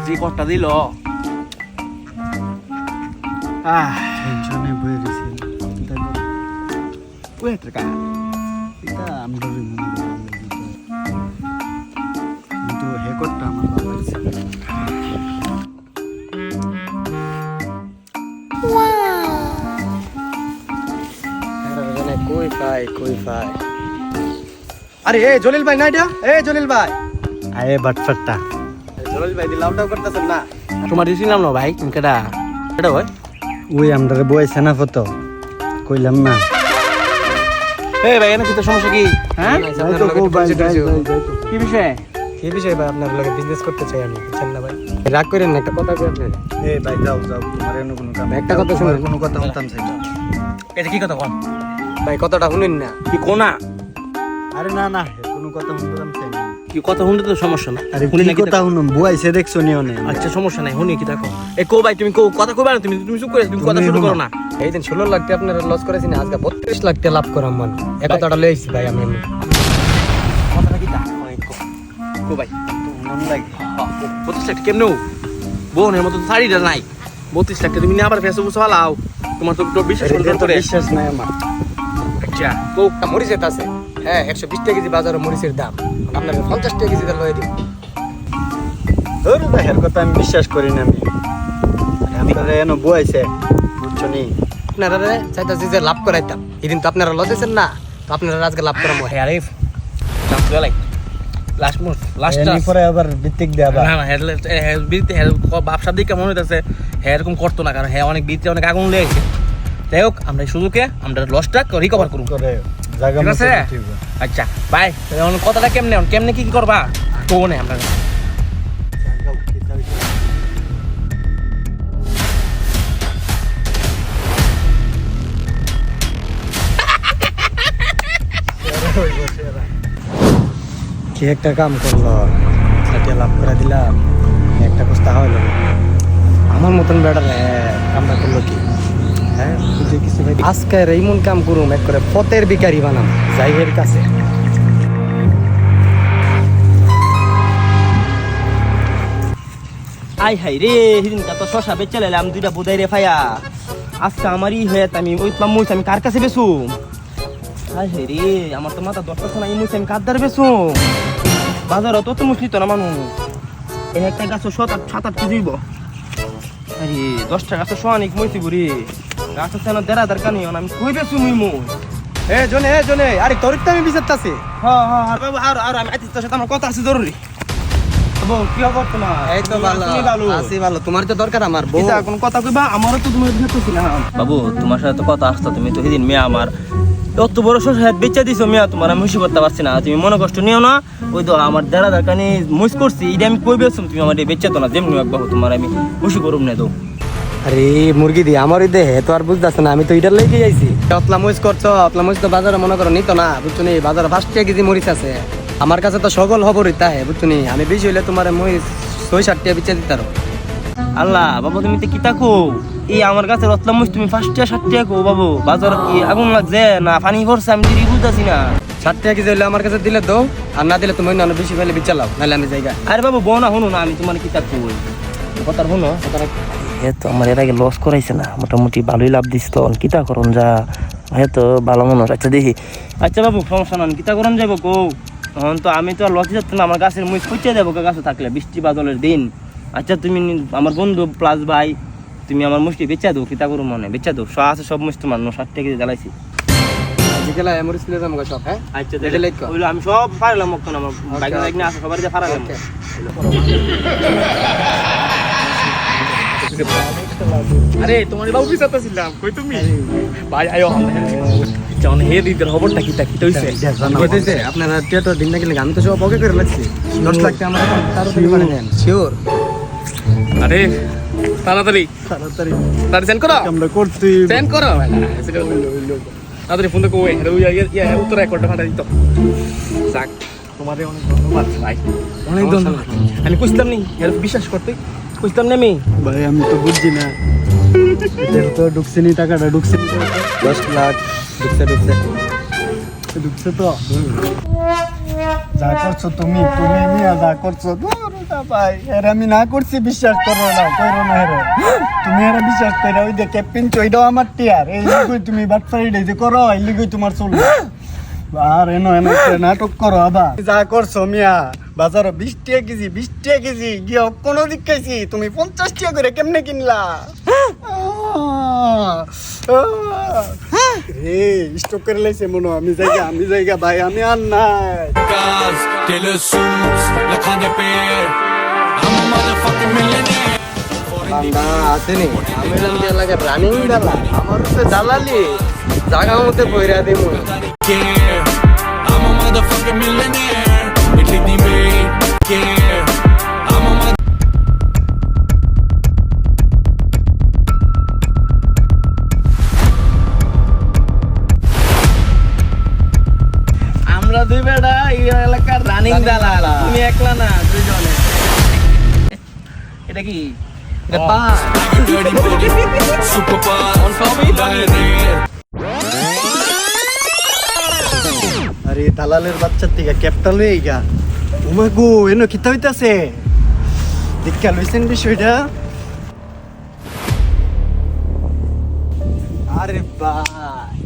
যে কটটা দিল টেনশনে বয়ে গেছি ওই একটা কা এটা আমরা কিন্তু হেকটটা আমার বাবা ছিল কই পাই আরে এ জলিল ভাই না এটা এ জলিল ভাই আয়ে বাটফাটটা জলিল ভাই দিলাম টাও করতেছেন না তোমার দিছি নাম না ভাই কেডা কেডা ভাই ওই আমরা বইছে না ফটো কইলাম না এ ভাই এনে কি তো সমস্যা কি হ্যাঁ কি বিষয় কি বিষয় ভাই আপনার লগে বিজনেস করতে চাই আমি বুঝছেন না ভাই রাগ করেন না একটা কথা কই আপনি এই ভাই যাও যাও তোমার এনে কোনো কাম একটা কথা শুনুন কোনো কথা শুনতাম চাই না এটা কি কথা কোন ভাই কথাটা শুনুন না কি কোনা আরে না না কোনো কথা শুনতাম চাই না কি কথা শুনতে তো সমস্যা না আরে শুনি কি না কথা শুনুন বুয়াইছে দেখছো নিও না আচ্ছা সমস্যা নাই শুনি কি দেখো এ কো ভাই তুমি কো কথা কইবা না তুমি তুমি চুপ করে তুমি কথা শুরু করো না এই দিন 16 লাখ টাকা আপনার লস করেছি না আজকে 32 লাখ টাকা লাভ করাম মান এক কথাটা লইছি ভাই আমি কথাটা কি দা কো ভাই মন লাগে 32 লাখ কেমনে বোনের মতো তো শাড়িটা নাই 32 লাখ তুমি না আবার ফেসবুক চালাও তোমার তো বিশ্বাস করে বিশ্বাস নাই আমার আচ্ছা কো মরিচের আছে হ্যাঁ 120 টাকা কেজি বাজারে মরিচের দাম আপনার 50 টাকা কেজি লয়ে দিই ধরু ভাই এর কথা আমি বিশ্বাস করি না আমি আপনারা এনো বুয়াইছে বুঝছো নি আপনারা চাইতাছি যে লাভ করাইতাম এদিন তো আপনারা লস হয়েছেন না তো আপনারা আজকে লাভ করামো হ্যাঁ আরে চান্স গলাই লাস্ট পরে আবার ভিত্তিক দেয়া না না বিরতে ব্যবসা দিকে কেমন হইতেছে হ্যাঁ এরকম করতো না কারণ হ্যাঁ অনেক বিরতে অনেক আগুন লেগেছে যাই হোক আমরা এই সুযোগে আমরা লসটা রিকভার করবো করে জায়গা ঠিক আছে আচ্ছা বাই কথাটা কেমনে কেমনে কি করবা তো না আমরা কি একটা কাম করলো সাথে লাভ করে দিলাম একটা কষ্ট হইলো আমার মতন বেটার কামটা করলো কি হ্যাঁ বুঝে কিছু ভাই আজকের এইমন কাম করুম এক করে পথের ভিখারি বানাম জায়গের কাছে আই হাই রে সেদিন তো শশা বেচে লাইলাম দুইটা বুদাই রে ফায়া আজকে আমারই হয়ে আমি ওইতলাম মুইস আমি কার কাছে বেচু আই হাই রে আমার তো মাথা দশটা শোনা মুইস আমি কার দ্বারা বেচু বাজারও তো মুসলি তো না মানুষ এই একটা গাছ সাত আট কেজি হইব আরে 10টা গাছ সোয়ানিক মইছি বুড়ি গাছ আছে না দেড়া দরকার নেই আমি কই বেচু মুই জনে আরে তোর তো আমি বিচারতাছি হ্যাঁ হ্যাঁ আর বাবা আর আমি আইতে তোর সাথে আমার কথা আছে জরুরি কি খবর তোমার এই তো ভালো আছি ভালো তোমার তো দরকার আমার বউ এটা কোন কথা কইবা আমারও তো তুমি ভেতছিলাম বাবু তোমার সাথে তো কথা আসতো তুমি তো সেদিন মেয়ে আমার অত বড় শশা বেচা দিছো মেয়া তোমার আমি খুশি করতে পারছি না তুমি মনে কষ্ট নিও না ওই তো আমার দেড়া দরকানি মুস করছি এটা আমি কই বেচুম তুমি আমার বেচা তো না যেমনি বাবু তোমার আমি খুশি করুম না তো আরে মুরগি দি আমার ওই দেহে তো আর বুঝতাছ না আমি তো এটার লেগে যাইছি অতলা মরিচ করছো অতলা মরিচ তো বাজারে মনে করো নিত না বুঝছো নি বাজারে 5 টাকা কেজি মরিচ আছে আমার কাছে তো সকল খবরই তাহে বুঝছো নি আমি বেশি হইলে তোমার মরিচ 6-7 টাকা বেচে দিতারো আল্লাহ বাবু তুমি তো কি তাকো এই আমার কাছে রতলাম মুস তুমি 5 টাকা 7 টাকা কো বাবু বাজারে কি আগুন লাগছে না পানি ভরছে আমি দিদি বুঝতাছি না 7 টাকা কেজি হইলে আমার কাছে দিলে তো আর না দিলে তুমি অন্য বেশি ফেলে বিচালাও নাহলে আমি জায়গা আরে বাবু বোনা শুনো না আমি তোমার কি তাকো কথার শুনো কথার তো আমার এর আগে লস করাইছে না মোটামুটি ভালোই লাভ দিস তো কিতা করুন যা তো ভালো মনে হয় আচ্ছা দেখি আচ্ছা বাবু সমস্যা না কিতা করুন যাবো কো তখন তো আমি তো আর লসে যাচ্ছি না আমার গাছের মুই খুঁজে যাবো গাছে থাকলে বৃষ্টি বাদলের দিন আচ্ছা তুমি আমার বন্ধু প্লাস ভাই তুমি আমার মুষ্টি বেচা দো কিতা করুন মনে বেচা দো সব আছে সব মুষ্টি মানো 60 টাকা জ্বালাইছি বিকেলে মরিচ নিয়ে যাবো সব হ্যাঁ আচ্ছা ওইলো আমি সব ফারালাম মক্তন আমার বাইক বাইক না আছে সবার যে ফারালাম আরে তোমার বাবু বিচারতেছিলাম কই তুমি ভাই আয়ো জান হে দিদের খবরটা কি হইছে কইতেছে আপনারা টিয়াটো দিন না গেলে আমি তো সব ওকে করে লাগছি 10 লাখ টাকা আমার তারও থেকে পারে নেন শিওর আরে তাড়াতাড়ি সেন্ড করো আমরা করতে সেন্ড করো ভাই তাড়াতাড়ি ফোন কই ইয়া উত্তর রেকর্ডটা ফাটা দিত যাক তোমারে অনেক ধন্যবাদ ভাই অনেক ধন্যবাদ আমি কইছিলাম নি এর বিশ্বাস করতে কইছিলাম না আমি ভাই আমি তো বুঝছি না এদের তো ঢুকছেনি টাকাটা ঢুকছে 10 লাখ ঢুকছে ঢুকছে তো যা করছো তুমি তুমি মিয়া যা করছো দূরটা ভাই এর আমি না করছি বিশ্বাস করো না হেরে তুমি এর বিশ্বাস করে ওই যে ক্যাপ্টেন চইটাও আমার টিয়ার এই লিগই তুমি বাটফারি যে করো এই লিগই তোমার চলবে আর এনো একটা নাটক করো আবার যা করছো মিয়া বাজারে 20 টাকা কেজি গিয়ে কোনো দিক খাইছি তুমি 50 টাকা করে কেমনে কিনলা রে স্টক করে লাইছে মনো আমি জায়গা ভাই আমি আর নাই Cars, Taylor suits, la Kanye Bear. I'm a motherfucking millionaire. বান্দা আসেনি আমি যে লাগে রানিং ডালা আমার তো দালালি জায়গা মতে কইরা দেব Care. I'm a motherfucking millionaire. It lead me care. I'm a mother. আমরা দুই বেটা এই এলাকার রানিং দালাল তুমি একলা না দুইজনে এটা কি এটা পা Dirty bitty, super boss, On top of it, millionaire. আরে দালালের বাচ্চার থেকে ক্যাপটা লই গা ওমা গো এনো কিতা হইতাছে দেখা লইছেন বিষয়টা আরে ভাই